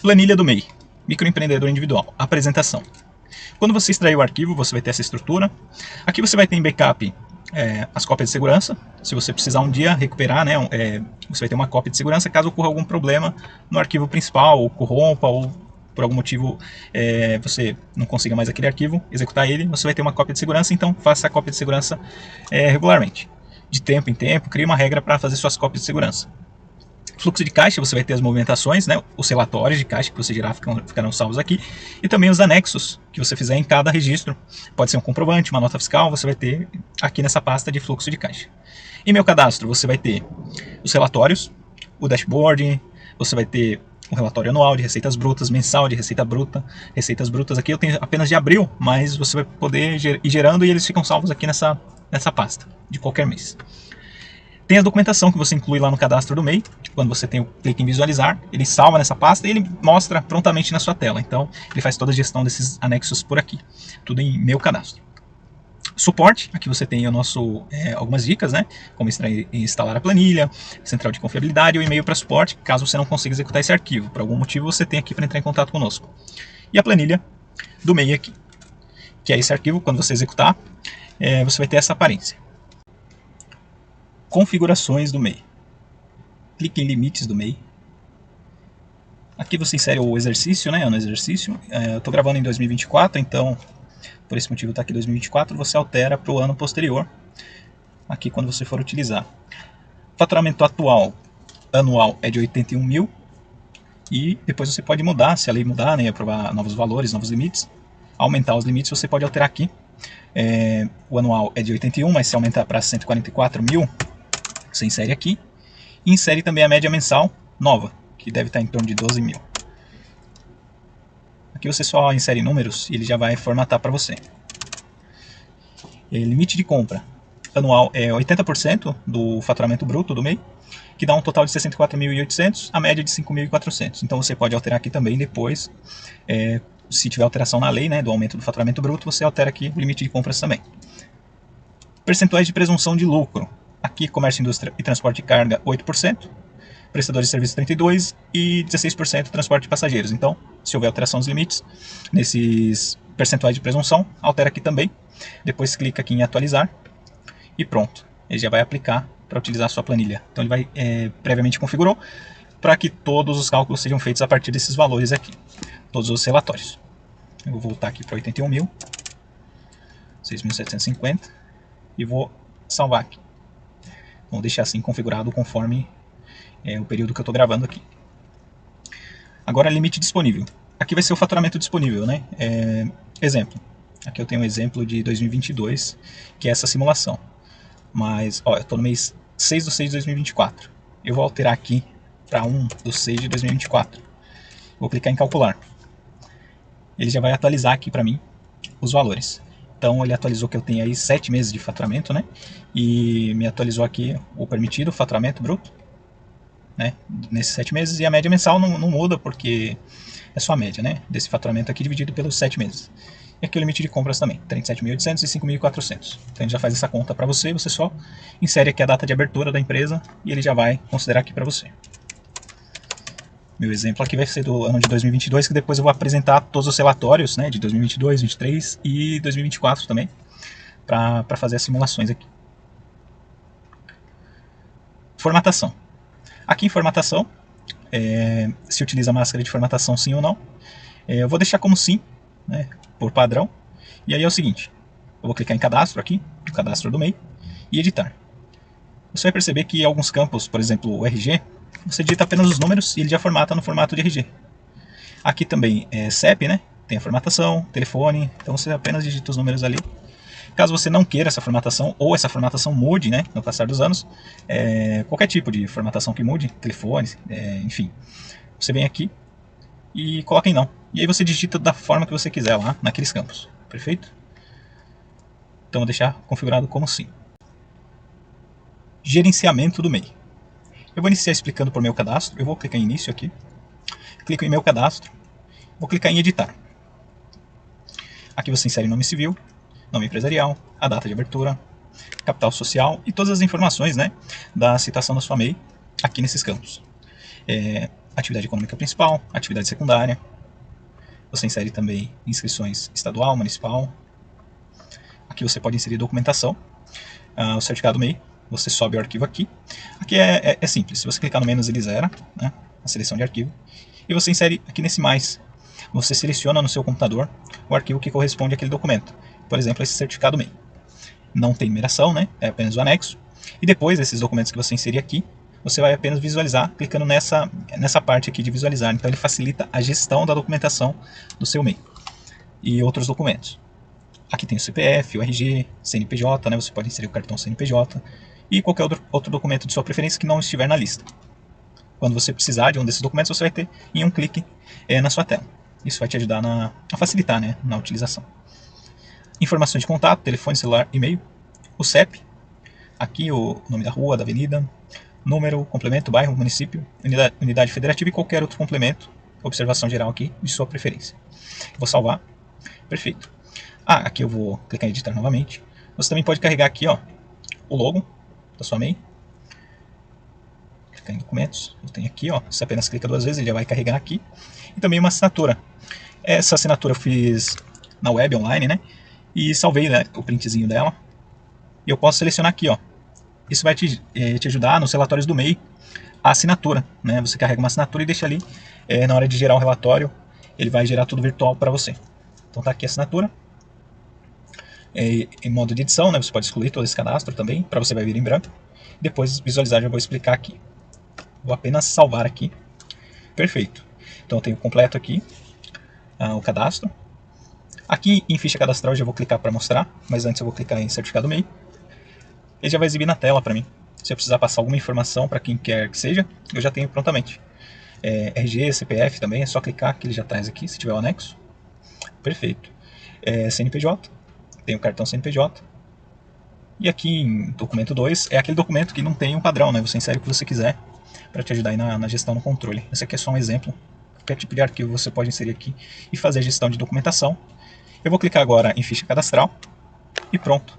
Planilha do MEI, microempreendedor individual, apresentação. Quando você extrair o arquivo, você vai ter essa estrutura. Aqui você vai ter em backup as cópias de segurança. Se você precisar um dia recuperar, né, você vai ter uma cópia de segurança caso ocorra algum problema no arquivo principal, ou corrompa, ou por algum motivo você não consiga mais aquele arquivo, executar ele, você vai ter uma cópia de segurança, então faça a cópia de segurança regularmente. De tempo em tempo, crie uma regra para fazer suas cópias de segurança. Fluxo de caixa, você vai ter as movimentações, né, os relatórios de caixa que você gerar ficarão salvos aqui, e também os anexos que você fizer em cada registro. Pode ser um comprovante, uma nota fiscal, você vai ter aqui nessa pasta de fluxo de caixa. Em meu cadastro, você vai ter os relatórios, o dashboard, você vai ter um relatório anual de receitas brutas, mensal de receita bruta, receitas brutas aqui eu tenho apenas de abril, mas você vai poder ir gerando e eles ficam salvos aqui nessa pasta, de qualquer mês. Tem a documentação que você inclui lá no cadastro do MEI. Quando você tem o clique em visualizar, ele salva nessa pasta e ele mostra prontamente na sua tela. Então, ele faz toda a gestão desses anexos por aqui. Tudo em meu cadastro. Suporte, aqui você tem o nosso, algumas dicas, né? Como extrair e instalar a planilha, central de confiabilidade e o e-mail para suporte, caso você não consiga executar esse arquivo. Por algum motivo, você tem aqui para entrar em contato conosco. E a planilha do MEI aqui, que é esse arquivo, quando você executar, você vai ter essa aparência. Configurações do MEI. Clique em limites do MEI. Aqui você insere o exercício, né? No exercício. Eu estou gravando em 2024, então por esse motivo está aqui 2024. Você altera para o ano posterior. Aqui quando você for utilizar. Faturamento atual anual é de 81 mil. E depois você pode mudar, se a lei mudar, né? Aprovar novos valores, novos limites. Aumentar os limites, você pode alterar aqui. O anual é de 81, mas se aumentar para 144 mil, você insere aqui. E insere também a média mensal nova, que deve estar em torno de 12 mil. Aqui você só insere números e ele já vai formatar para você. Limite de compra anual é 80% do faturamento bruto do MEI, que dá um total de 64.800, a média de 5.400. Então você pode alterar aqui também depois, se tiver alteração na lei, né, do aumento do faturamento bruto, você altera aqui o limite de compras também. Percentuais de presunção de lucro. Aqui, comércio, indústria e transporte de carga, 8%. Prestadores de serviços, 32%. E 16% transporte de passageiros. Então, se houver alteração dos limites, nesses percentuais de presunção, altera aqui também. Depois clica aqui em atualizar. E pronto. Ele já vai aplicar para utilizar a sua planilha. Então, ele vai previamente configurou para que todos os cálculos sejam feitos a partir desses valores aqui. Todos os relatórios. Eu vou voltar aqui para 81 mil. 6.750. E vou salvar aqui. Vou deixar assim configurado conforme o período que eu estou gravando aqui. Agora, limite disponível. Aqui vai ser o faturamento disponível, né? Exemplo. Aqui eu tenho um exemplo de 2022, que é essa simulação. Mas, ó, eu estou no mês 6/6/2024. Eu vou alterar aqui para 1/6/2024. Vou clicar em calcular. Ele já vai atualizar aqui para mim os valores. Então ele atualizou que eu tenho aí 7 meses de faturamento, né? E me atualizou aqui o permitido faturamento bruto, né? Nesses 7 meses. E a média mensal não muda porque é só a média, né? Desse faturamento aqui dividido pelos 7 meses. E aqui o limite de compras também, 37.800 e 5.400. Então ele já faz essa conta para você, você só insere aqui a data de abertura da empresa e ele já vai considerar aqui para você. Meu exemplo aqui vai ser do ano de 2022, que depois eu vou apresentar todos os relatórios, né, de 2022, 2023 e 2024 também, para fazer as simulações aqui. Formatação. Aqui em formatação, se utiliza máscara de formatação sim ou não. Eu vou deixar como sim, né, por padrão. E aí é o seguinte, eu vou clicar em cadastro aqui, no cadastro do MEI, e editar. Você vai perceber que alguns campos, por exemplo o RG, você digita apenas os números e ele já formata no formato de RG. Aqui também é CEP, né? Tem a formatação, telefone, então você apenas digita os números ali. Caso você não queira essa formatação, ou essa formatação mude, né, no passar dos anos, qualquer tipo de formatação que mude, telefone, enfim, você vem aqui e coloca em não. E aí você digita da forma que você quiser lá, naqueles campos, perfeito? Então vou deixar configurado como sim. Gerenciamento do MEI. Eu vou iniciar explicando por meu cadastro. Eu vou clicar em início aqui. Clico em meu cadastro. Vou clicar em editar. Aqui você insere nome civil, nome empresarial, a data de abertura, capital social e todas as informações, né, da citação da sua MEI aqui nesses campos. atividade econômica principal, atividade secundária. Você insere também inscrições estadual, municipal. Aqui você pode inserir documentação. O certificado MEI, você sobe o arquivo aqui. Aqui é simples, se você clicar no menos ele zera, né, a seleção de arquivo. E você insere aqui nesse mais. Você seleciona no seu computador o arquivo que corresponde àquele documento. Por exemplo, esse certificado MEI. Não tem numeração, né, é apenas o anexo. E depois desses documentos que você inserir aqui, você vai apenas visualizar, clicando nessa parte aqui de visualizar. Então ele facilita a gestão da documentação do seu MEI e outros documentos. Aqui tem o CPF, o RG, CNPJ, né? Você pode inserir o cartão CNPJ e qualquer outro documento de sua preferência que não estiver na lista. Quando você precisar de um desses documentos, você vai ter em um clique na sua tela. Isso vai te ajudar a facilitar, né, na utilização. Informações de contato, telefone, celular, e-mail, o CEP, aqui o nome da rua, da avenida, número, complemento, bairro, município, unidade federativa e qualquer outro complemento, observação geral aqui de sua preferência. Vou salvar, perfeito. Aqui eu vou clicar em editar novamente. Você também pode carregar aqui, ó, o logo da sua MEI. Clicar em documentos, eu tenho aqui, ó, você apenas clica 2 vezes, ele já vai carregar aqui. E também uma assinatura. Essa assinatura eu fiz na web, online, né, e salvei, né, o printzinho dela. E eu posso selecionar aqui, ó. Isso vai te ajudar nos relatórios do MEI, a assinatura, né, você carrega uma assinatura e deixa ali, na hora de gerar o relatório, ele vai gerar tudo virtual para você. Então tá aqui a assinatura. Em modo de edição, né, você pode excluir todo esse cadastro também, para você vai vir em branco. Depois visualizar, já vou explicar aqui. Vou apenas salvar aqui. Perfeito. Então eu tenho completo aqui o cadastro. Aqui em ficha cadastral eu já vou clicar para mostrar, mas antes eu vou clicar em certificado MEI. Ele já vai exibir na tela para mim. Se eu precisar passar alguma informação para quem quer que seja, eu já tenho prontamente. RG, CPF também, é só clicar que ele já traz aqui, se tiver o anexo. Perfeito. CNPJ. Tem o cartão CNPJ. E aqui em documento 2 é aquele documento que não tem um padrão, né? Você insere o que você quiser para te ajudar aí na gestão no controle. Esse aqui é só um exemplo. Qualquer tipo de arquivo você pode inserir aqui e fazer a gestão de documentação. Eu vou clicar agora em ficha cadastral e pronto.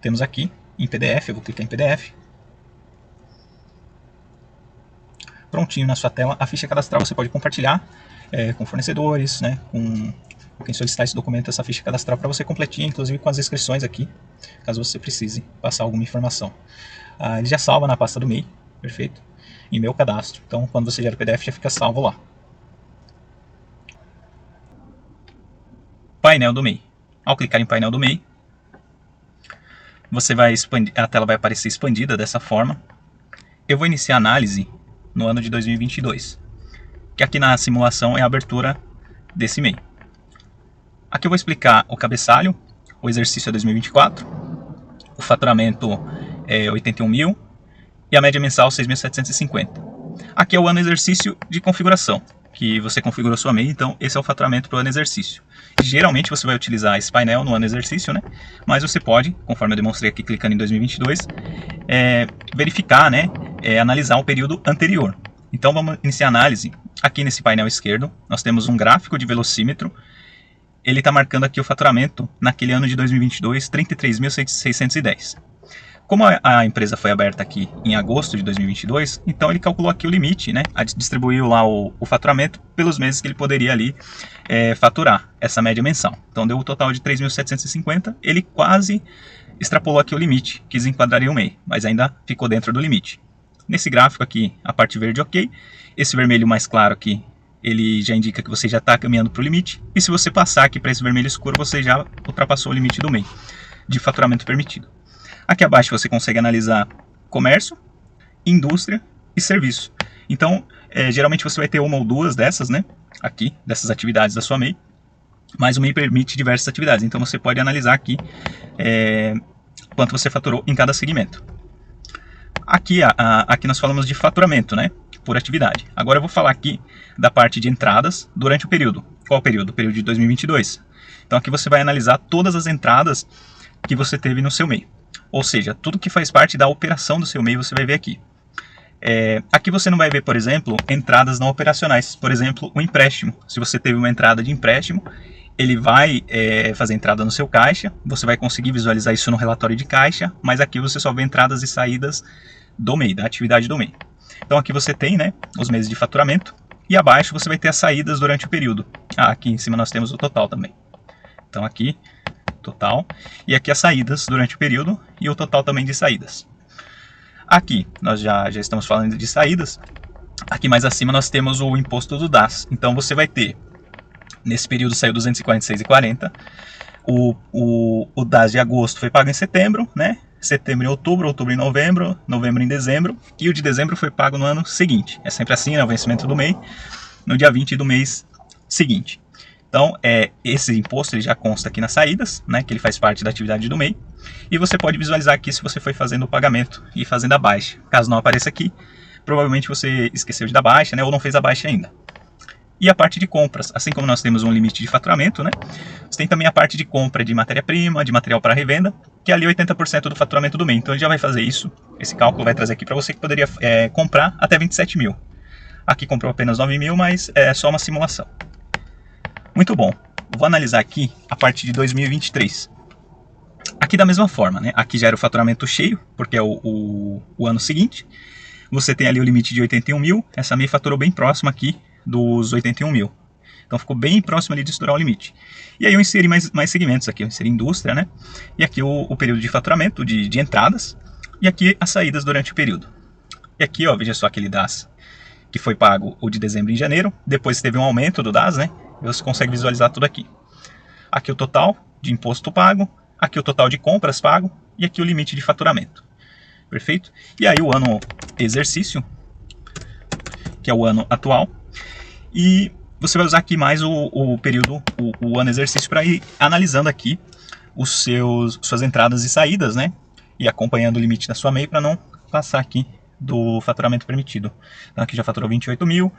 Temos aqui em PDF, eu vou clicar em PDF. Prontinho na sua tela a ficha cadastral. Você pode compartilhar com fornecedores, né? Com quem solicitar esse documento, essa ficha cadastral para você completinha, inclusive com as inscrições aqui, caso você precise passar alguma informação. Ele já salva na pasta do MEI, perfeito, em meu cadastro. Então, quando você gera o PDF, já fica salvo lá. Painel do MEI. Ao clicar em painel do MEI, você vai expandir, a tela vai aparecer expandida dessa forma. Eu vou iniciar a análise no ano de 2022, que aqui na simulação é a abertura desse MEI. Aqui eu vou explicar o cabeçalho, o exercício é 2024, o faturamento é 81 mil e a média mensal 6.750. Aqui é o ano exercício de configuração, que você configurou sua MEI, então esse é o faturamento para o ano exercício. Geralmente você vai utilizar esse painel no ano exercício, né? Mas você pode, conforme eu demonstrei aqui clicando em 2022, verificar, né? Analisar o período anterior. Então vamos iniciar a análise. Aqui nesse painel esquerdo nós temos um gráfico de velocímetro. Ele está marcando aqui o faturamento naquele ano de 2022, 33.610. Como a empresa foi aberta aqui em agosto de 2022, então ele calculou aqui o limite, né? Distribuiu lá o faturamento pelos meses que ele poderia ali faturar essa média mensal. Então deu o total de 3.750, ele quase extrapolou aqui o limite, que desenquadraria o MEI, mas ainda ficou dentro do limite. Nesse gráfico aqui, a parte verde ok, esse vermelho mais claro aqui, ele já indica que você já está caminhando para o limite, e se você passar aqui para esse vermelho escuro, você já ultrapassou o limite do MEI, de faturamento permitido. Aqui abaixo você consegue analisar comércio, indústria e serviço. Então, geralmente você vai ter uma ou duas dessas, né? Aqui, dessas atividades da sua MEI, mas o MEI permite diversas atividades, então você pode analisar aqui quanto você faturou em cada segmento. Aqui nós falamos de faturamento, né? Por atividade. Agora eu vou falar aqui da parte de entradas durante o período. Qual o período? O período de 2022. Então aqui você vai analisar todas as entradas que você teve no seu MEI. Ou seja, tudo que faz parte da operação do seu MEI você vai ver aqui. Aqui você não vai ver, por exemplo, entradas não operacionais. Por exemplo, o empréstimo. Se você teve uma entrada de empréstimo, ele vai fazer entrada no seu caixa. Você vai conseguir visualizar isso no relatório de caixa, mas aqui você só vê entradas e saídas do MEI, da atividade do MEI. Então aqui você tem, né, os meses de faturamento, e abaixo você vai ter as saídas durante o período. Aqui em cima nós temos o total também. Então aqui, total, e aqui as saídas durante o período e o total também de saídas. Aqui nós já estamos falando de saídas. Aqui mais acima nós temos o imposto do DAS. Então você vai ter, nesse período saiu 246,40. O DAS de agosto foi pago em setembro, né? Setembro em outubro, outubro em novembro, novembro em dezembro. E o de dezembro foi pago no ano seguinte. É sempre assim, né? O vencimento do MEI, no dia 20 do mês seguinte. Então, esse imposto ele já consta aqui nas saídas, né? Que ele faz parte da atividade do MEI. E você pode visualizar aqui se você foi fazendo o pagamento e fazendo a baixa. Caso não apareça aqui, provavelmente você esqueceu de dar baixa, né? Ou não fez a baixa ainda. E a parte de compras, assim como nós temos um limite de faturamento, né? Você tem também a parte de compra de matéria-prima, de material para revenda, que é ali 80% do faturamento do mês. Então ele já vai fazer isso, esse cálculo vai trazer aqui para você que poderia comprar até 27 mil. Aqui comprou apenas 9 mil, mas é só uma simulação. Muito bom. Vou analisar aqui a parte de 2023. Aqui da mesma forma, né? Aqui já era o faturamento cheio, porque é o ano seguinte. Você tem ali o limite de 81 mil, essa MEI faturou bem próximo aqui dos 81 mil. Então ficou bem próximo ali de estourar o limite. E aí eu inseri mais segmentos aqui, eu inseri indústria, né? E aqui o período de faturamento, de entradas, e aqui as saídas durante o período. E aqui, ó, veja só aquele DAS que foi pago o de dezembro em janeiro, depois teve um aumento do DAS, né? E você consegue visualizar tudo aqui. Aqui o total de imposto pago, aqui o total de compras pago, e aqui o limite de faturamento. Perfeito? E aí o ano exercício, que é o ano atual, e você vai usar aqui mais o período, o ano exercício, para ir analisando aqui suas entradas e saídas, né? E acompanhando o limite da sua MEI para não passar aqui do faturamento permitido. Então aqui já faturou 28 mil.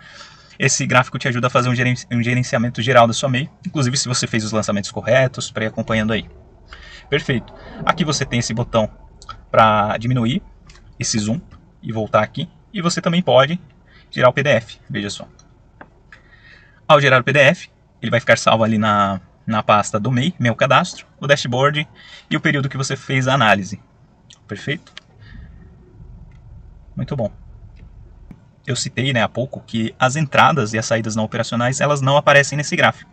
Esse gráfico te ajuda a fazer um gerenciamento geral da sua MEI, inclusive se você fez os lançamentos corretos, para ir acompanhando aí. Perfeito. Aqui você tem esse botão para diminuir esse zoom e voltar aqui. E você também pode gerar o PDF, veja só. Ao gerar o PDF, ele vai ficar salvo ali na pasta do MEI, meu cadastro, o dashboard e o período que você fez a análise. Perfeito? Muito bom. Eu citei, né, há pouco que as entradas e as saídas não operacionais elas não aparecem nesse gráfico.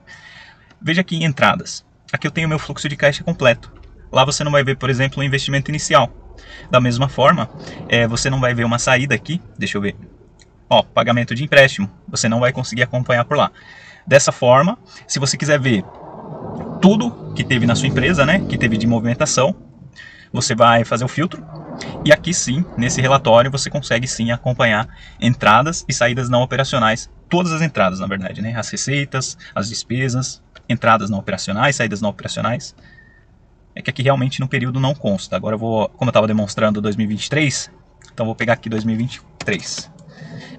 Veja aqui em entradas. Aqui eu tenho meu fluxo de caixa completo. Lá você não vai ver, por exemplo, o investimento inicial. Da mesma forma, você não vai ver uma saída aqui. Deixa eu ver. Ó, pagamento de empréstimo. Você não vai conseguir acompanhar por lá. Dessa forma, se você quiser ver tudo que teve na sua empresa, né, que teve de movimentação, você vai fazer o filtro. E aqui sim, nesse relatório, você consegue sim acompanhar entradas e saídas não operacionais. Todas as entradas, na verdade, né? As receitas, as despesas, entradas não operacionais, saídas não operacionais. É que aqui realmente no período não consta. Agora eu vou, como eu estava demonstrando 2023, então vou pegar aqui 2023.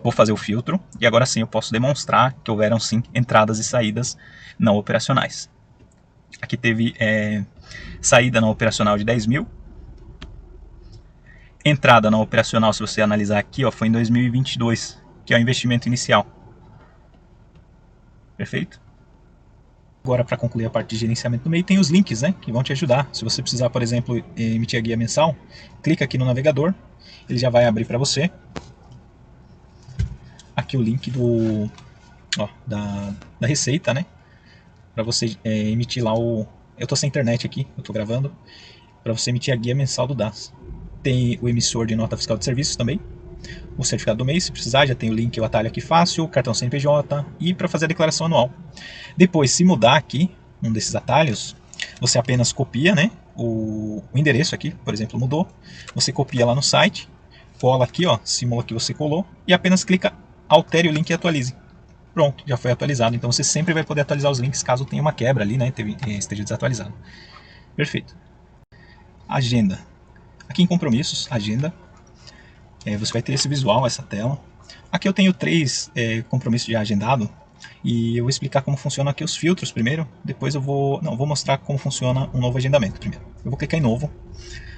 Vou fazer o filtro e agora sim eu posso demonstrar que houveram sim entradas e saídas não operacionais. Aqui teve saída não operacional de 10 mil. Entrada não operacional, se você analisar aqui, ó, foi em 2022, que é o investimento inicial. Perfeito? Agora, para concluir a parte de gerenciamento do MEI, tem os links, né, que vão te ajudar. Se você precisar, por exemplo, emitir a guia mensal, clica aqui no navegador, ele já vai abrir para você. Aqui o link da receita, né, para você emitir lá Eu estou sem internet aqui, eu estou gravando, para você emitir a guia mensal do DAS. Tem o emissor de nota fiscal de serviços também, o certificado do mês, se precisar, já tem o link, o atalho aqui fácil, cartão CNPJ e para fazer a declaração anual. Depois, se mudar aqui, um desses atalhos, você apenas copia, né, o endereço aqui, por exemplo, mudou, você copia lá no site, cola aqui, ó, simula que você colou e apenas clica, altere o link e atualize. Pronto, já foi atualizado, então você sempre vai poder atualizar os links caso tenha uma quebra ali, né, esteja desatualizado. Perfeito. Agenda. Aqui em compromissos, agenda, você vai ter esse visual, essa tela. Aqui eu tenho 3 compromissos já agendado e eu vou explicar como funcionam aqui os filtros primeiro, depois eu vou mostrar como funciona um novo agendamento primeiro. Eu vou clicar em novo,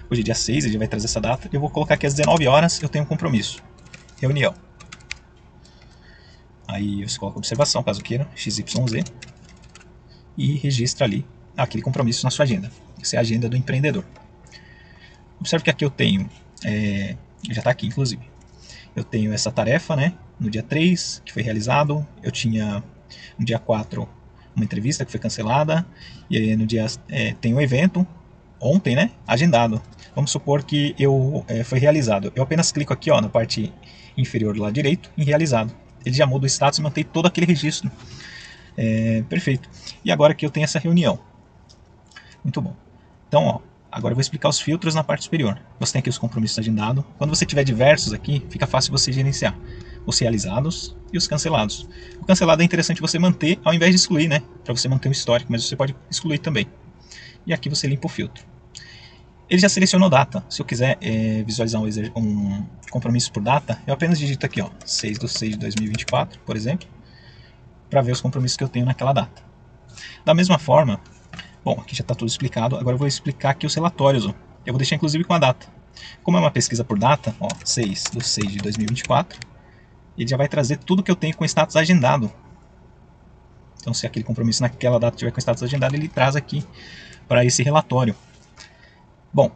hoje é dia 6, ele vai trazer essa data, e eu vou colocar aqui às 19 horas, eu tenho um compromisso, reunião. Aí você coloca observação, caso queira, XYZ, e registra ali aquele compromisso na sua agenda. Essa é a agenda do empreendedor. Observe que aqui eu tenho, já está aqui inclusive, eu tenho essa tarefa, né? No dia 3, que foi realizado. Eu tinha no dia 4 uma entrevista que foi cancelada. E aí no dia tem um evento, ontem, né? Agendado. Vamos supor que foi realizado. Eu apenas clico aqui, ó, na parte inferior do lado direito, em realizado. Ele já muda o status e mantém todo aquele registro. Perfeito. E agora que eu tenho essa reunião. Muito bom. Então, ó, agora eu vou explicar os filtros na parte superior. Você tem aqui os compromissos agendados. Quando você tiver diversos aqui, fica fácil você gerenciar os realizados e os cancelados. O cancelado é interessante você manter ao invés de excluir, né? Para você manter um histórico, mas você pode excluir também. E aqui você limpa o filtro. Ele já selecionou data. Se eu quiser visualizar um compromisso por data, eu apenas digito aqui, ó, 6/6/2024, por exemplo, para ver os compromissos que eu tenho naquela data. Da mesma forma, bom, aqui já está tudo explicado, agora eu vou explicar aqui os relatórios. Ó. Eu vou deixar inclusive com a data. Como é uma pesquisa por data, ó, 6/6/2024, ele já vai trazer tudo que eu tenho com status agendado. Então, se aquele compromisso naquela data tiver com status agendado, ele traz aqui para esse relatório. Bom,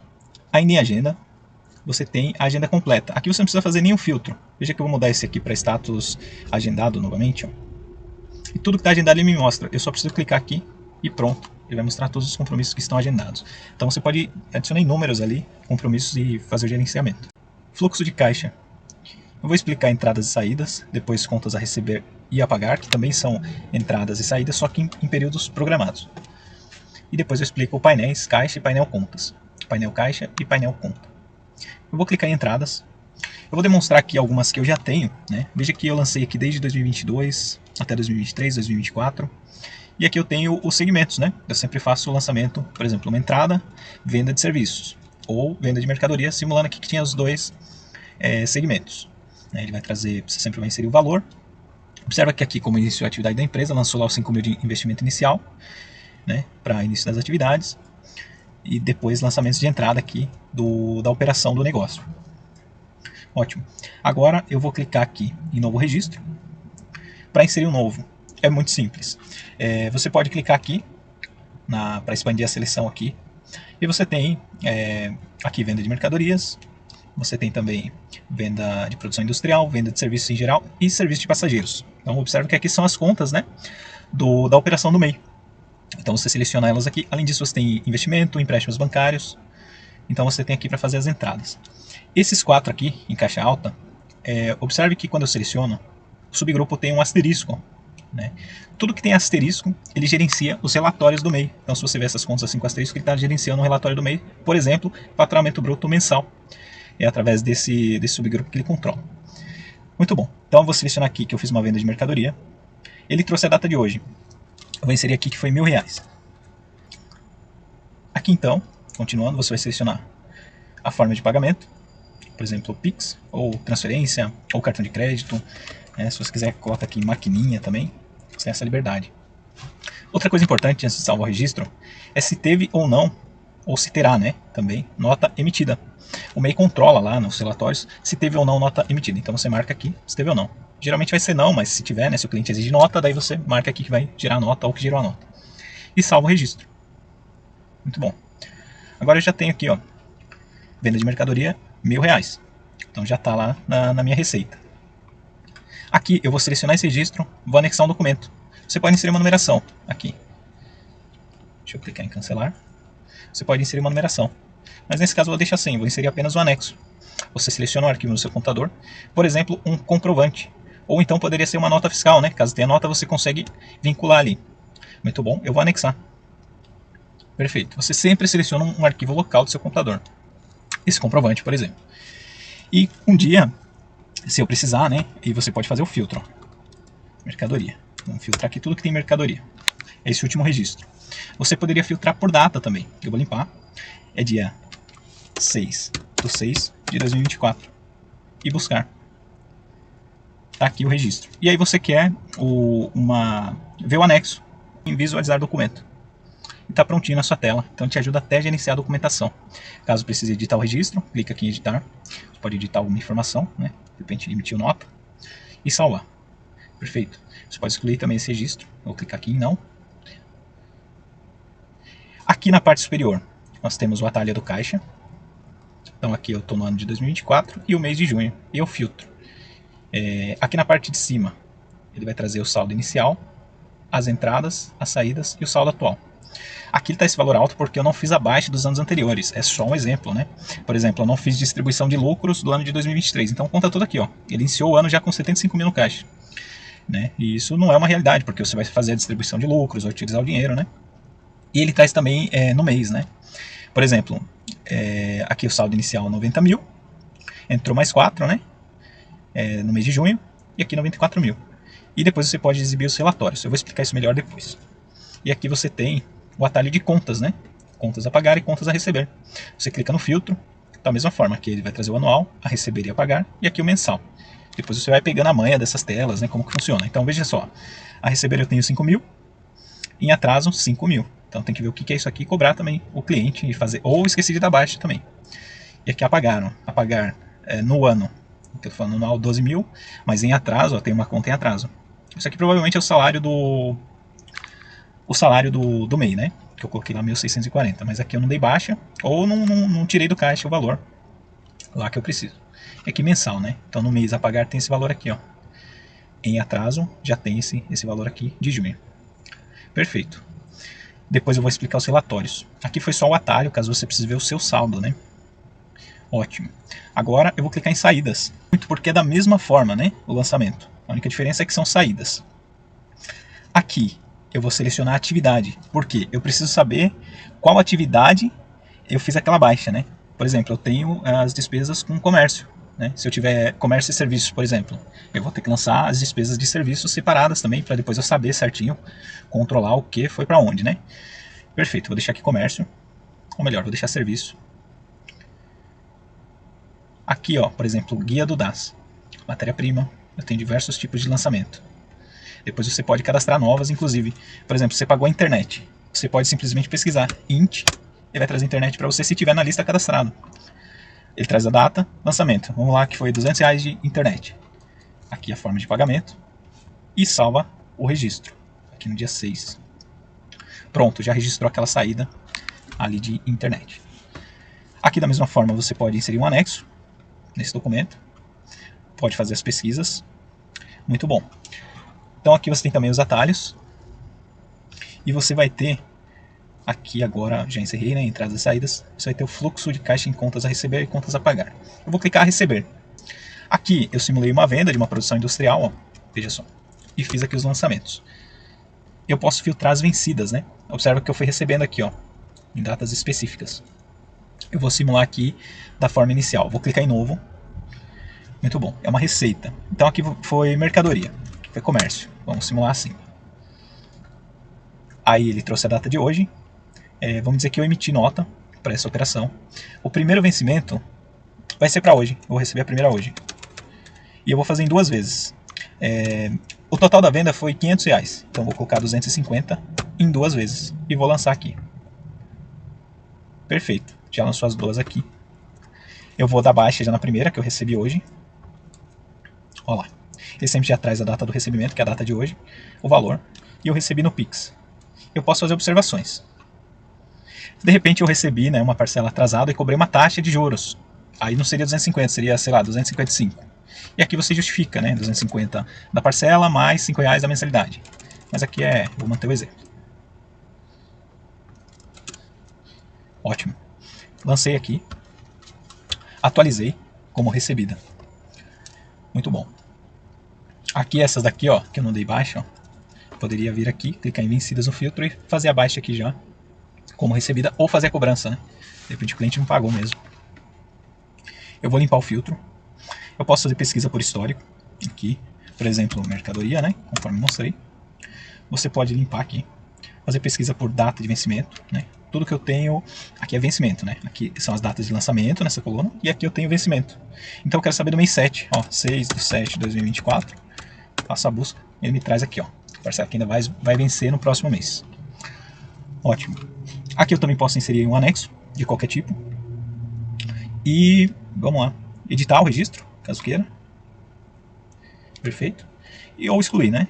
ainda em agenda, você tem a agenda completa. Aqui você não precisa fazer nenhum filtro. Veja que eu vou mudar esse aqui para status agendado novamente. Ó. E tudo que está agendado ele me mostra. Eu só preciso clicar aqui e pronto. Ele vai mostrar todos os compromissos que estão agendados. Então você pode adicionar números ali, compromissos, e fazer o gerenciamento. Fluxo de caixa. Eu vou explicar entradas e saídas, depois contas a receber e a pagar, que também são entradas e saídas, só que em períodos programados. E depois eu explico o painéis caixa e painel contas. Painel caixa e painel conta. Eu vou clicar em entradas. Eu vou demonstrar aqui algumas que eu já tenho. Né? Veja que eu lancei aqui desde 2022 até 2023, 2024. E aqui eu tenho os segmentos. Né? Eu sempre faço o lançamento, por exemplo, uma entrada, venda de serviços. Ou venda de mercadoria, simulando aqui que tinha os dois segmentos. Ele vai trazer, você sempre vai inserir o valor. Observa que aqui, como iniciou a atividade da empresa, lançou lá os 5 mil de investimento inicial, né, para início das atividades. E depois lançamentos de entrada aqui da operação do negócio. Ótimo. Agora eu vou clicar aqui em novo registro para inserir um novo. É muito simples. Você pode clicar aqui para expandir a seleção aqui. E você tem aqui venda de mercadorias. Você tem também venda de produção industrial, venda de serviços em geral e serviço de passageiros. Então observe que aqui são as contas, né, da operação do MEI. Então você seleciona elas aqui. Além disso, você tem investimento, empréstimos bancários. Então você tem aqui para fazer as entradas. Esses 4 aqui, em caixa alta, observe que quando eu seleciono, o subgrupo tem um asterisco. Né? Tudo que tem asterisco, ele gerencia os relatórios do MEI. Então se você vê essas contas assim com asterisco, ele está gerenciando um relatório do MEI. Por exemplo, faturamento bruto mensal. É através desse subgrupo que ele controla. Muito bom. Então eu vou selecionar aqui que eu fiz uma venda de mercadoria. Ele trouxe a data de hoje. Eu vou inserir aqui que foi R$1.000. Aqui então, continuando, você vai selecionar a forma de pagamento, por exemplo, Pix, ou transferência, ou cartão de crédito. Se você quiser, coloca aqui maquininha também, você tem essa liberdade. Outra coisa importante antes de salvar o registro é se teve ou não, ou se terá, né, também, nota emitida. O MEI controla lá nos relatórios se teve ou não nota emitida. Então você marca aqui se teve ou não. Geralmente vai ser não, mas se tiver, né, se o cliente exige nota, daí você marca aqui que vai gerar nota ou que gerou a nota. E salva o registro. Muito bom. Agora eu já tenho aqui, ó, venda de mercadoria, R$1.000. Então já está lá na minha receita. Aqui eu vou selecionar esse registro, vou anexar um documento. Você pode inserir uma numeração aqui. Deixa eu clicar em cancelar. Você pode inserir uma numeração. Mas nesse caso eu vou deixar assim, vou inserir apenas o anexo. Você seleciona o arquivo no seu computador, por exemplo, um comprovante. Ou então poderia ser uma nota fiscal, né? Caso tenha nota, você consegue vincular ali. Muito bom, eu vou anexar. Perfeito. Você sempre seleciona um arquivo local do seu computador. Esse comprovante, por exemplo. E um dia, se eu precisar, né? E você pode fazer o filtro. Ó. Mercadoria. Vamos filtrar aqui tudo que tem mercadoria. É esse último registro. Você poderia filtrar por data também. Eu vou limpar. É dia 6/6/2024. E buscar. Tá aqui o registro. E aí você quer ver o anexo em visualizar documento. E está prontinho na sua tela. Então te ajuda até a gerenciar a documentação. Caso precise editar o registro, clica aqui em editar. Você pode editar alguma informação, né? De repente emitiu nota. E salvar. Perfeito. Você pode excluir também esse registro. Vou clicar aqui em não. Aqui na parte superior, nós temos o atalho do caixa. Então aqui eu estou no ano de 2024 e o mês de junho. E eu filtro. Aqui na parte de cima, ele vai trazer o saldo inicial, as entradas, as saídas e o saldo atual. Aqui está esse valor alto porque eu não fiz abaixo dos anos anteriores, é só um exemplo, né? Por exemplo, eu não fiz distribuição de lucros do ano de 2023, então conta tudo aqui, ó. Ele iniciou o ano já com 75 mil no caixa, né? E isso não é uma realidade, porque você vai fazer a distribuição de lucros, vai utilizar o dinheiro, né? E ele traz também no mês, né? Por exemplo, aqui o saldo inicial 90 mil, entrou mais 4, né? No mês de junho, e aqui 94 mil. E depois você pode exibir os relatórios, eu vou explicar isso melhor depois. E aqui você tem o atalho de contas, né? Contas a pagar e contas a receber. Você clica no filtro, da mesma forma, aqui ele vai trazer o anual, a receber e a pagar, e aqui o mensal. Depois você vai pegando a manha dessas telas, né? Como que funciona. Então veja só, a receber eu tenho 5 mil, em atraso 5 mil. Então tem que ver o que é isso aqui e cobrar também o cliente e fazer, ou esqueci de dar baixa também. E aqui apagar no ano, que eu tô falando anual 12 mil, mas em atraso, ó, tem uma conta em atraso. Isso aqui provavelmente é o salário do MEI, né? Que eu coloquei lá 1.640, mas aqui eu não dei baixa, ou não tirei do caixa o valor lá que eu preciso. E aqui mensal, né? Então no mês a pagar tem esse valor aqui, ó. Em atraso já tem esse valor aqui de junho. Perfeito. Depois eu vou explicar os relatórios. Aqui foi só o atalho, caso você precise ver o seu saldo, né? Ótimo. Agora eu vou clicar em saídas, porque é da mesma forma, né? O lançamento. A única diferença é que são saídas. Aqui eu vou selecionar a atividade, porque eu preciso saber qual atividade eu fiz aquela baixa, né? Por exemplo, eu tenho as despesas com comércio, né? Se eu tiver comércio e serviços, por exemplo, eu vou ter que lançar as despesas de serviços separadas também, para depois eu saber certinho, controlar o que foi para onde, né? Perfeito, vou deixar aqui comércio, ou melhor, vou deixar serviço. Aqui, ó, por exemplo, guia do DAS, matéria-prima, eu tenho diversos tipos de lançamento. Depois você pode cadastrar novas, inclusive. Por exemplo, você pagou a internet. Você pode simplesmente pesquisar int, ele vai trazer a internet para você se tiver na lista cadastrado. Ele traz a data, lançamento. Vamos lá, que foi R$200 de internet. Aqui a forma de pagamento. E salva o registro. Aqui no dia 6. Pronto, já registrou aquela saída ali de internet. Aqui da mesma forma você pode inserir um anexo nesse documento. Pode fazer as pesquisas. Muito bom. Então aqui você tem também os atalhos. E você vai ter, aqui agora, já encerrei, né, entradas e saídas. Você vai ter o fluxo de caixa em contas a receber e contas a pagar. Eu vou clicar a receber. Aqui eu simulei uma venda de uma produção industrial, ó, veja só. E fiz aqui os lançamentos. Eu posso filtrar as vencidas, né? Observa que eu fui recebendo aqui, ó, em datas específicas. Eu vou simular aqui da forma inicial. Vou clicar em novo. Muito bom, é uma receita. Então aqui foi mercadoria, foi comércio. Vamos simular assim. Aí ele trouxe a data de hoje. Vamos dizer que eu emiti nota para essa operação. O primeiro vencimento vai ser para hoje. Eu vou receber a primeira hoje. E eu vou fazer em 2 vezes. O total da venda foi R$500. Então eu vou colocar 250 em 2 vezes. E vou lançar aqui. Perfeito. Já lançou as 2 aqui. Eu vou dar baixa já na primeira, que eu recebi hoje. Olha lá. Ele sempre já traz a data do recebimento, que é a data de hoje, o valor, e eu recebi no Pix. Eu posso fazer observações. De repente eu recebi, né, uma parcela atrasada e cobrei uma taxa de juros. Aí não seria 250, seria, sei lá, 255. E aqui você justifica, né, 250 da parcela mais R$5 da mensalidade. Mas aqui vou manter o exemplo. Ótimo. Lancei aqui. Atualizei como recebida. Muito bom. Aqui essas daqui, ó, que eu não dei baixa, ó, poderia vir aqui, clicar em vencidas no filtro e fazer a baixa aqui já, como recebida, ou fazer a cobrança, né? De repente o cliente não pagou mesmo. Eu vou limpar o filtro. Eu posso fazer pesquisa por histórico, aqui, por exemplo, mercadoria, né? Conforme mostrei. Você pode limpar aqui, fazer pesquisa por data de vencimento, né? Tudo que eu tenho aqui é vencimento, né? Aqui são as datas de lançamento nessa coluna, e aqui eu tenho vencimento. Então eu quero saber do mês 7, ó, 6/7/2024. Faço a busca, ele me traz aqui, ó, a parcela que ainda vai vencer no próximo mês. Ótimo. Aqui eu também posso inserir um anexo de qualquer tipo. E vamos lá, editar o registro, caso queira. Perfeito. Ou excluir, né?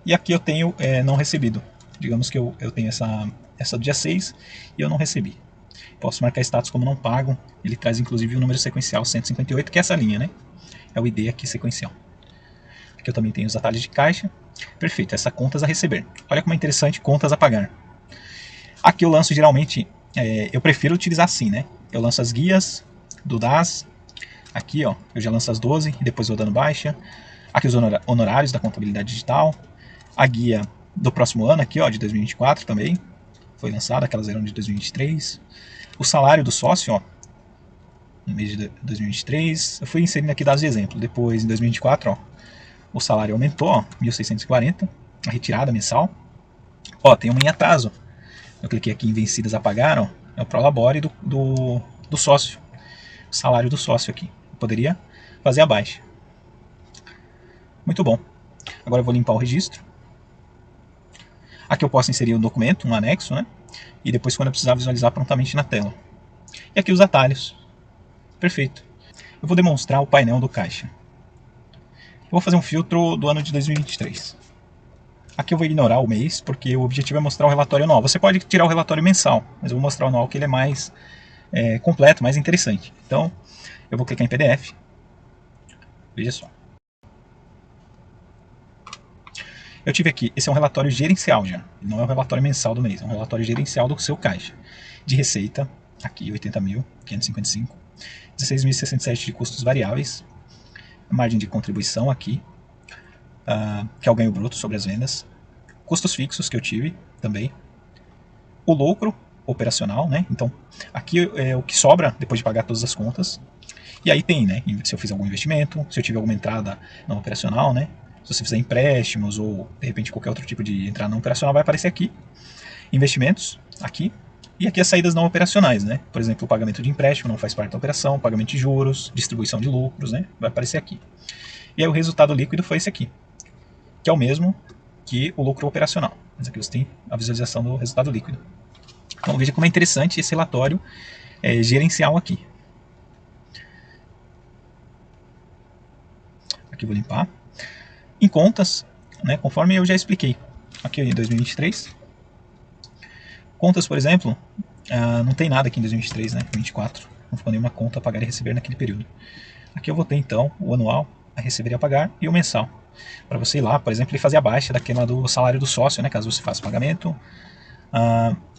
E aqui eu tenho não recebido. Digamos que eu tenho essa dia 6 e eu não recebi. Posso marcar status como não pago. Ele traz inclusive o número sequencial 158, que é essa linha, né? É o ID aqui sequencial. Aqui eu também tenho os atalhos de caixa. Perfeito, essa contas a receber. Olha como é interessante, contas a pagar. Aqui eu lanço geralmente, eu prefiro utilizar assim, né? Eu lanço as guias do DAS. Aqui, ó, eu já lanço as 12 e depois vou dando baixa. Aqui os honorários da contabilidade digital. A guia do próximo ano aqui, ó, de 2024 também. Foi lançada, aquelas eram de 2023. O salário do sócio, ó, no mês de 2023. Eu fui inserindo aqui dados de exemplo. Depois, em 2024, ó, o salário aumentou, ó, 1.640. A retirada mensal. Ó, tem uma em atraso. Eu cliquei aqui em vencidas a pagar, ó, é o prolabore do sócio. O salário do sócio aqui. Eu poderia fazer a baixa. Muito bom. Agora eu vou limpar o registro. Aqui eu posso inserir um documento, um anexo, né? E depois, quando eu precisar, visualizar prontamente na tela. E aqui os atalhos. Perfeito. Eu vou demonstrar o painel do caixa. Eu vou fazer um filtro do ano de 2023. Aqui eu vou ignorar o mês, porque o objetivo é mostrar o relatório anual. Você pode tirar o relatório mensal, mas eu vou mostrar o anual, que ele é mais completo, mais interessante. Então, eu vou clicar em PDF. Veja só. Eu tive aqui, esse é um relatório gerencial já, não é um relatório mensal do mês, é um relatório gerencial do seu caixa. De receita, aqui 80.555, 16.067 de custos variáveis, margem de contribuição aqui, que é o ganho bruto sobre as vendas, custos fixos que eu tive também, o lucro operacional, né? Então, aqui é o que sobra depois de pagar todas as contas. E aí tem, né? Se eu fiz algum investimento, se eu tiver alguma entrada não operacional, né? Se você fizer empréstimos ou, de repente, qualquer outro tipo de entrada não operacional, vai aparecer aqui. Investimentos, aqui. E aqui as saídas não operacionais, né? Por exemplo, o pagamento de empréstimo não faz parte da operação, pagamento de juros, distribuição de lucros, né? Vai aparecer aqui. E aí o resultado líquido foi esse aqui, que é o mesmo que o lucro operacional. Mas aqui você tem a visualização do resultado líquido. Então veja como é interessante esse relatório gerencial aqui. Aqui eu vou limpar. Em contas, né, conforme eu já expliquei, aqui em 2023. Contas, por exemplo, não tem nada aqui em 2023, né, 2024. Não ficou nenhuma conta a pagar e receber naquele período. Aqui eu vou ter então o anual, a receber e a pagar, e o mensal. Para você ir lá, por exemplo, e fazer a baixa daquela do salário do sócio, né, caso você faça o pagamento.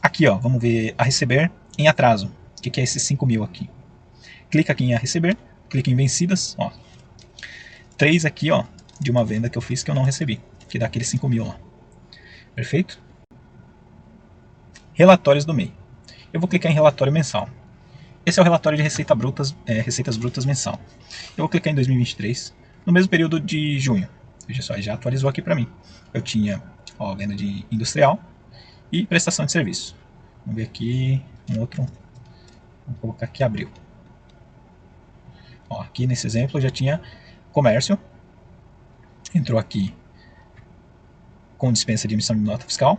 Aqui, ó, vamos ver a receber em atraso. O que é esses 5.000 aqui? Clica aqui em a receber, clica em vencidas, ó. 3 aqui, ó, de uma venda que eu fiz que eu não recebi, que dá aqueles 5.000 lá. Perfeito? Relatórios do MEI. Eu vou clicar em relatório mensal. Esse é o relatório de receitas brutas mensal. Eu vou clicar em 2023, no mesmo período de junho. Veja só, já atualizou aqui para mim. Eu tinha, ó, venda de industrial e prestação de serviço. Vamos ver aqui um outro. Vamos colocar aqui abril. Ó, aqui nesse exemplo eu já tinha comércio. Entrou aqui com dispensa de emissão de nota fiscal,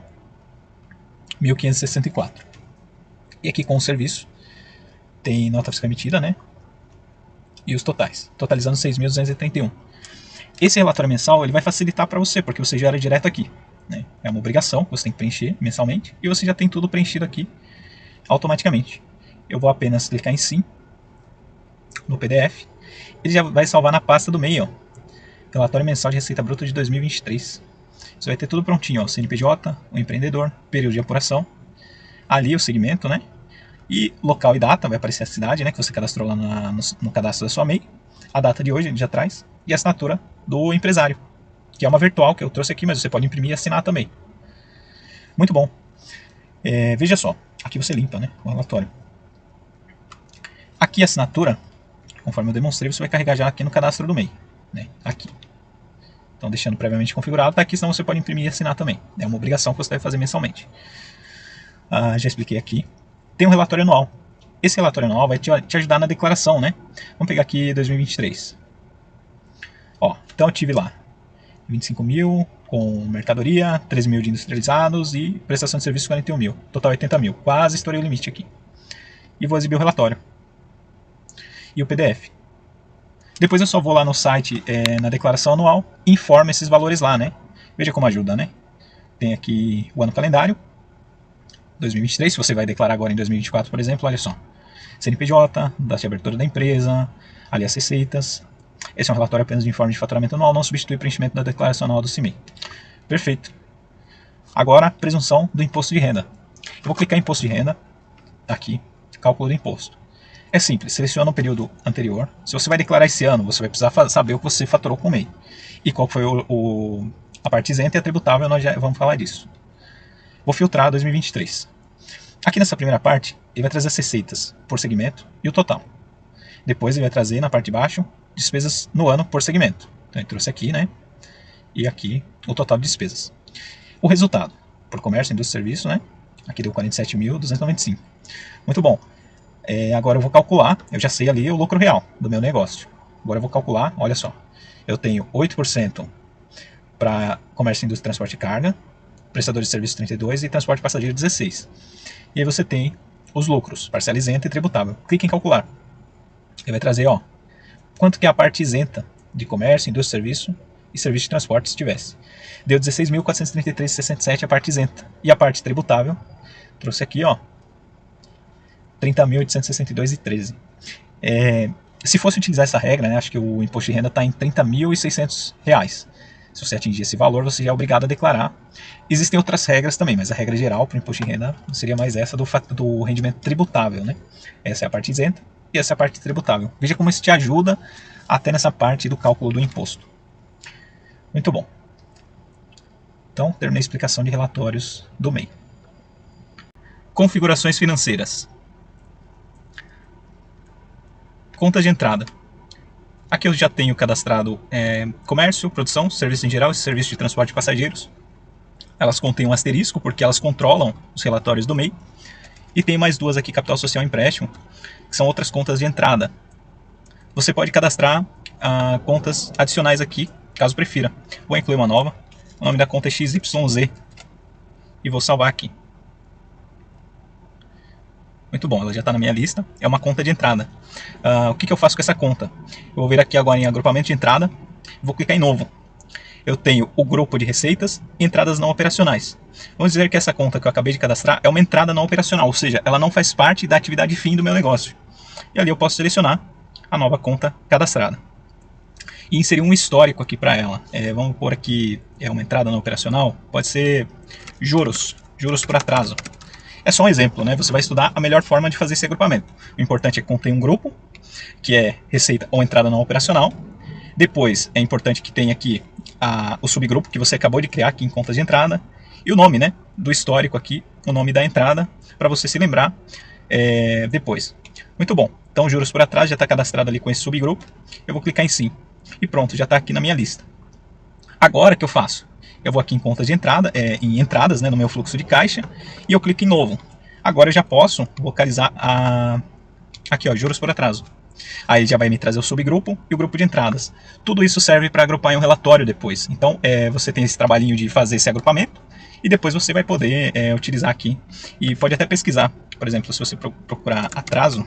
1.564. E aqui com o serviço, tem nota fiscal emitida, né? E os totais, totalizando 6.231. Esse relatório mensal ele vai facilitar para você, porque você gera direto aqui, né? É uma obrigação que você tem que preencher mensalmente, e você já tem tudo preenchido aqui automaticamente. Eu vou apenas clicar em sim, no PDF, ele já vai salvar na pasta do MEI, ó. Relatório mensal de receita bruta de 2023. Você vai ter tudo prontinho, ó. CNPJ, o empreendedor, período de apuração, ali o segmento, né? E local e data, vai aparecer a cidade, né? Que você cadastrou lá no cadastro da sua MEI. A data de hoje, ele já traz. E a assinatura do empresário, que é uma virtual que eu trouxe aqui, mas você pode imprimir e assinar também. Muito bom. Veja só, aqui você limpa, né? O relatório. Aqui a assinatura, conforme eu demonstrei, você vai carregar já aqui no cadastro do MEI. Né, aqui. Então, deixando previamente configurado, tá aqui, senão você pode imprimir e assinar também. É uma obrigação que você deve fazer mensalmente. Já expliquei aqui. Tem um relatório anual. Esse relatório anual vai te ajudar na declaração, né? Vamos pegar aqui 2023. Ó, então eu tive lá 25.000 com mercadoria, 13.000 de industrializados e prestação de serviços 41.000. Total 80.000. Quase estourei o limite aqui. E vou exibir o relatório. E o PDF. Depois eu só vou lá no site, na declaração anual, e informo esses valores lá, né? Veja como ajuda, né? Tem aqui o ano calendário, 2023, se você vai declarar agora em 2024, por exemplo, olha só. CNPJ, data de abertura da empresa, ali as receitas, Esse é um relatório apenas de informe de faturamento anual, não substitui o preenchimento da declaração anual do CIMEI. Perfeito. Agora, presunção do imposto de renda. Eu vou clicar em imposto de renda, aqui, cálculo do imposto. É simples, seleciona o período anterior. Se você vai declarar esse ano, você vai precisar saber o que você faturou com o MEI. E qual foi a parte isenta e a tributável, nós já vamos falar disso. Vou filtrar 2023. Aqui nessa primeira parte, ele vai trazer as receitas por segmento e o total. Depois ele vai trazer na parte de baixo, despesas no ano por segmento. Então ele trouxe aqui, né? E aqui o total de despesas. O resultado, por comércio, indústria e serviço, né? Aqui deu 47.295. Muito bom. Agora eu vou calcular, eu já sei ali o lucro real do meu negócio. Agora eu vou calcular, olha só. Eu tenho 8% para comércio, indústria, transporte e carga, prestadores de serviço 32% e transporte passageiro 16%. E aí você tem os lucros, parcela isenta e tributável. Clique em calcular. Ele vai trazer, ó, quanto que é a parte isenta de comércio, indústria, serviço e serviço de transporte se tivesse. Deu 16.433,67 a parte isenta. E a parte tributável, trouxe aqui, ó, 30.862,13. Se fosse utilizar essa regra, né, acho que o imposto de renda está em R$30.600. Se você atingir esse valor, você já é obrigado a declarar. Existem outras regras também, mas a regra geral para o imposto de renda seria mais essa do rendimento tributável, né? Essa é a parte isenta e essa é a parte tributável. Veja como isso te ajuda até nessa parte do cálculo do imposto. Muito bom. Então, terminei a explicação de relatórios do MEI. Configurações financeiras. Conta de entrada. Aqui eu já tenho cadastrado comércio, produção, serviço em geral e serviço de transporte de passageiros. Elas contêm um asterisco porque elas controlam os relatórios do MEI. E tem mais duas aqui, capital social e empréstimo, que são outras contas de entrada. Você pode cadastrar contas adicionais aqui, caso prefira. Vou incluir uma nova. O nome da conta é XYZ. E vou salvar aqui. Muito bom, ela já está na minha lista. É uma conta de entrada. O que eu faço com essa conta? Eu vou vir aqui agora em agrupamento de entrada. Vou clicar em novo. Eu tenho o grupo de receitas e entradas não operacionais. Vamos dizer que essa conta que eu acabei de cadastrar é uma entrada não operacional, ou seja, ela não faz parte da atividade fim do meu negócio. E ali eu posso selecionar a nova conta cadastrada. E inserir um histórico aqui para ela. Vamos pôr aqui uma entrada não operacional. Pode ser juros por atraso. É só um exemplo, né? Você vai estudar a melhor forma de fazer esse agrupamento. O importante é que contém um grupo, que é receita ou entrada não operacional. Depois é importante que tenha aqui o subgrupo que você acabou de criar aqui em contas de entrada. E o nome, né, do histórico aqui, o nome da entrada, para você se lembrar depois. Muito bom. Então juros por atraso já está cadastrado ali com esse subgrupo. Eu vou clicar em sim. E pronto, já está aqui na minha lista. Agora o que eu faço? Eu vou aqui em contas de entrada, em entradas, né, no meu fluxo de caixa, e eu clico em novo. Agora eu já posso localizar aqui, ó, juros por atraso. Aí já vai me trazer o subgrupo e o grupo de entradas. Tudo isso serve para agrupar em um relatório depois. Então você tem esse trabalhinho de fazer esse agrupamento e depois você vai poder utilizar aqui. E pode até pesquisar, por exemplo, se você procurar atraso,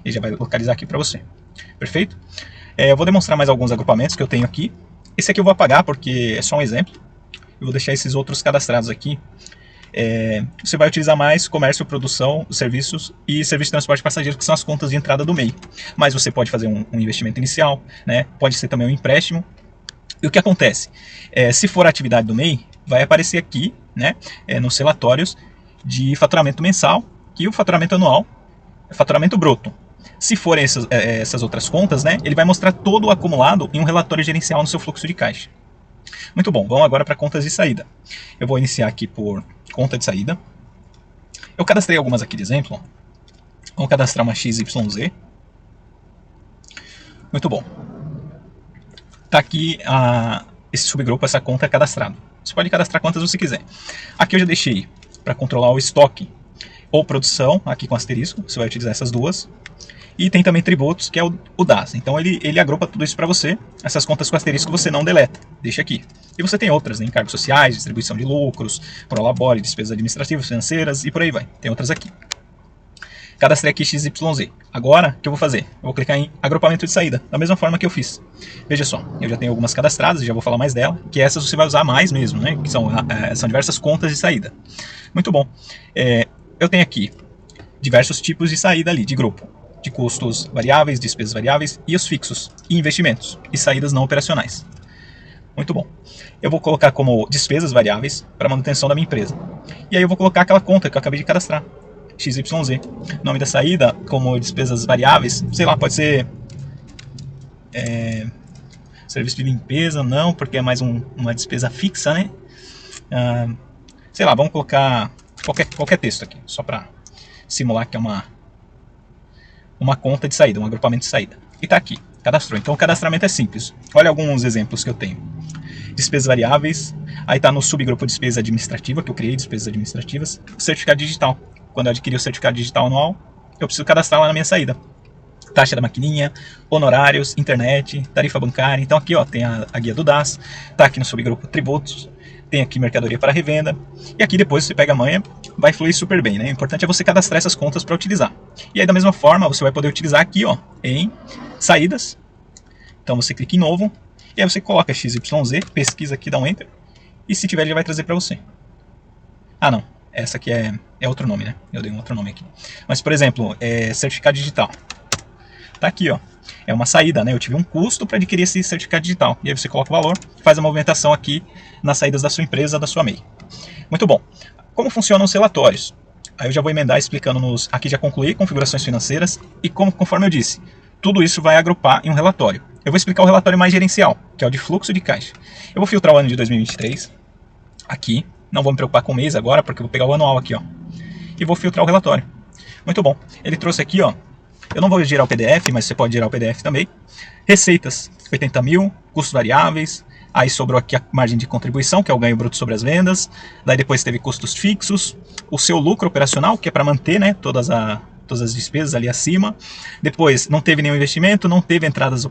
ele já vai localizar aqui para você. Perfeito? Eu vou demonstrar mais alguns agrupamentos que eu tenho aqui. Esse aqui eu vou apagar porque é só um exemplo. Eu vou deixar esses outros cadastrados aqui. Você vai utilizar mais comércio, produção, serviços e serviço de transporte de passageiros, que são as contas de entrada do MEI. Mas você pode fazer um investimento inicial, né? Pode ser também um empréstimo. E o que acontece? Se for a atividade do MEI, vai aparecer aqui, né, nos relatórios de faturamento mensal e o faturamento anual, faturamento bruto. Se forem essas outras contas, né, ele vai mostrar todo o acumulado em um relatório gerencial no seu fluxo de caixa. Muito bom, vamos agora para contas de saída. Eu vou iniciar aqui por conta de saída. Eu cadastrei algumas aqui de exemplo. Vamos cadastrar uma XYZ. Muito bom. Está aqui esse subgrupo, essa conta cadastrada. Você pode cadastrar quantas você quiser. Aqui eu já deixei para controlar o estoque ou produção, aqui com asterisco. Você vai utilizar essas duas. E tem também tributos, que é o DAS. Então ele agrupa tudo isso para você. Essas contas com asterisco você não deleta, deixa aqui. E você tem outras, né? Encargos sociais, distribuição de lucros, prolabore, despesas administrativas, financeiras e por aí vai. Tem outras aqui. Cadastrei aqui XYZ. Agora, o que eu vou fazer? Eu vou clicar em agrupamento de saída, da mesma forma que eu fiz. Veja só, eu já tenho algumas cadastradas, já vou falar mais dela, que essas você vai usar mais mesmo, né? Que são diversas contas de saída. Muito bom. Eu tenho aqui diversos tipos de saída ali, de grupo. de custos variáveis, despesas variáveis e os fixos, e investimentos e saídas não operacionais. Muito bom. Eu vou colocar como despesas variáveis para manutenção da minha empresa. E aí eu vou colocar aquela conta que eu acabei de cadastrar, XYZ. Nome da saída como despesas variáveis, sei lá, pode ser serviço de limpeza, não, porque é mais uma despesa fixa, né? Sei lá, vamos colocar qualquer texto aqui, só para simular que é uma conta de saída, um agrupamento de saída. E está aqui, cadastrou. Então o cadastramento é simples. Olha alguns exemplos que eu tenho. Despesas variáveis, aí está no subgrupo despesa administrativa, que eu criei, despesas administrativas. Certificado digital. Quando eu adquirir o certificado digital anual, eu preciso cadastrar lá na minha saída. Taxa da maquininha, honorários, internet, tarifa bancária. Então aqui ó, tem a guia do DAS, está aqui no subgrupo tributos, tem aqui mercadoria para revenda, e aqui depois você pega a manha, vai fluir super bem, né? O importante é você cadastrar essas contas para utilizar. E aí da mesma forma você vai poder utilizar aqui ó, em saídas. Então você clica em novo, e aí você coloca XYZ, pesquisa aqui, dá um Enter, e se tiver ele vai trazer para você. Ah não, essa aqui é outro nome, né? Eu dei um outro nome aqui. Mas por exemplo, certificado digital. Tá aqui, ó. É uma saída, né? Eu tive um custo para adquirir esse certificado digital. E aí você coloca o valor, faz a movimentação aqui nas saídas da sua empresa, da sua MEI. Muito bom. Como funcionam os relatórios? Aí eu já vou emendar explicando aqui já concluí configurações financeiras e conforme eu disse, tudo isso vai agrupar em um relatório. Eu vou explicar o relatório mais gerencial, que é o de fluxo de caixa. Eu vou filtrar o ano de 2023 aqui. Não vou me preocupar com o mês agora, porque eu vou pegar o anual aqui, ó. E vou filtrar o relatório. Muito bom. Ele trouxe aqui, ó. Eu não vou gerar o PDF, mas você pode gerar o PDF também. Receitas, 80 mil, custos variáveis. Aí sobrou aqui a margem de contribuição, que é o ganho bruto sobre as vendas. Daí depois teve custos fixos. O seu lucro operacional, que é para manter, né, todas as despesas ali acima. Depois não teve nenhum investimento, não teve entradas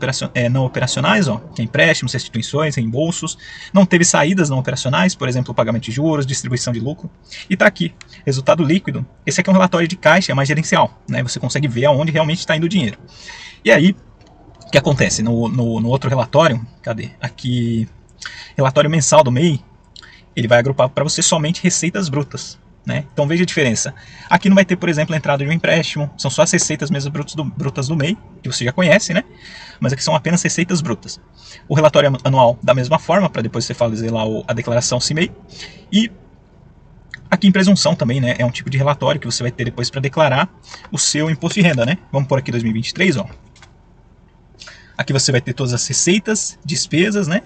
não operacionais, ó, que é empréstimos, restituições, reembolsos. Não teve saídas não operacionais, por exemplo, pagamento de juros, distribuição de lucro. E está aqui, resultado líquido. Esse aqui é um relatório de caixa, é mais gerencial, né? Você consegue ver aonde realmente está indo o dinheiro. E aí, o que acontece? No outro relatório, cadê? Aqui, relatório mensal do MEI, ele vai agrupar para você somente receitas brutas. Né? Então veja a diferença. Aqui não vai ter, por exemplo, a entrada de um empréstimo, são só as receitas mesmo brutas do MEI, que você já conhece, né? Mas aqui são apenas receitas brutas. O relatório anual da mesma forma, para depois você fazer lá a declaração CIMEI. E aqui em presunção também, né? É um tipo de relatório que você vai ter depois para declarar o seu imposto de renda, né? Vamos por aqui 2023, ó. Aqui você vai ter todas as receitas, despesas, né?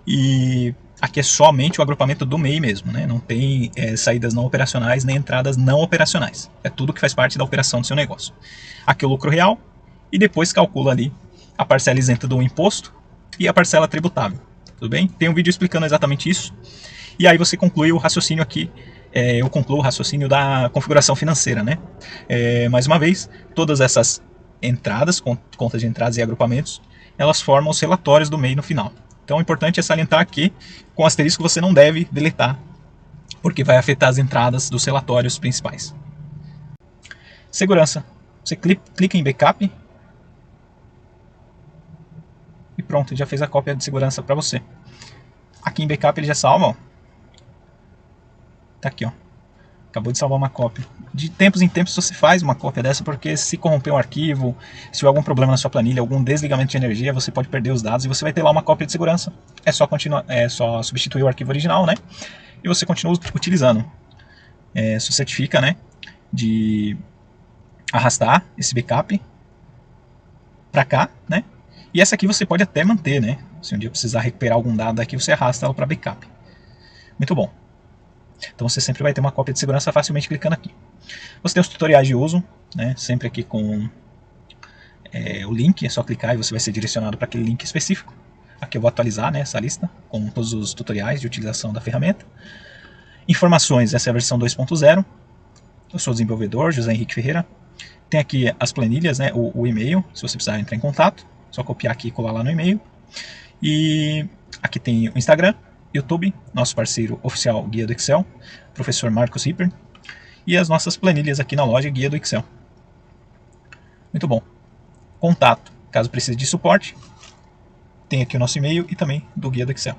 E aqui é somente o agrupamento do MEI mesmo, né? Não tem saídas não operacionais nem entradas não operacionais. É tudo que faz parte da operação do seu negócio. Aqui o lucro real e depois calcula ali a parcela isenta do imposto e a parcela tributável. Tudo bem? Tem um vídeo explicando exatamente isso. E aí você conclui o raciocínio aqui. Eu concluo o raciocínio da configuração financeira, né? Mais uma vez, todas essas entradas, contas de entradas e agrupamentos, elas formam os relatórios do MEI no final. Então o importante é salientar que com asterisco você não deve deletar, porque vai afetar as entradas dos relatórios principais. Segurança. Você clica em backup e pronto, já fez a cópia de segurança para você. Aqui em backup ele já salva, ó. Tá aqui, ó. Acabou de salvar uma cópia. De tempos em tempos você faz uma cópia dessa, porque se corromper um arquivo, se tiver algum problema na sua planilha, algum desligamento de energia, você pode perder os dados e você vai ter lá uma cópia de segurança. É só substituir o arquivo original, né? E você continua utilizando. Você certifica, né? De arrastar esse backup para cá, né? E essa aqui você pode até manter, né? Se um dia precisar recuperar algum dado daqui, você arrasta ela para backup. Muito bom. Então você sempre vai ter uma cópia de segurança facilmente clicando aqui. Você tem os tutoriais de uso, né? Sempre aqui com o link, é só clicar e você vai ser direcionado para aquele link específico. Aqui eu vou atualizar, né, essa lista com todos os tutoriais de utilização da ferramenta. Informações, essa é a versão 2.0. Eu sou o desenvolvedor, José Henrique Ferreira. Tem aqui as planilhas, né, o e-mail, se você precisar entrar em contato. Só copiar aqui e colar lá no e-mail. E aqui tem o Instagram, YouTube, nosso parceiro oficial Guia do Excel, professor Marcos Ripper, e as nossas planilhas aqui na loja Guia do Excel. Muito bom. Contato, caso precise de suporte, tem aqui o nosso e-mail e também do Guia do Excel.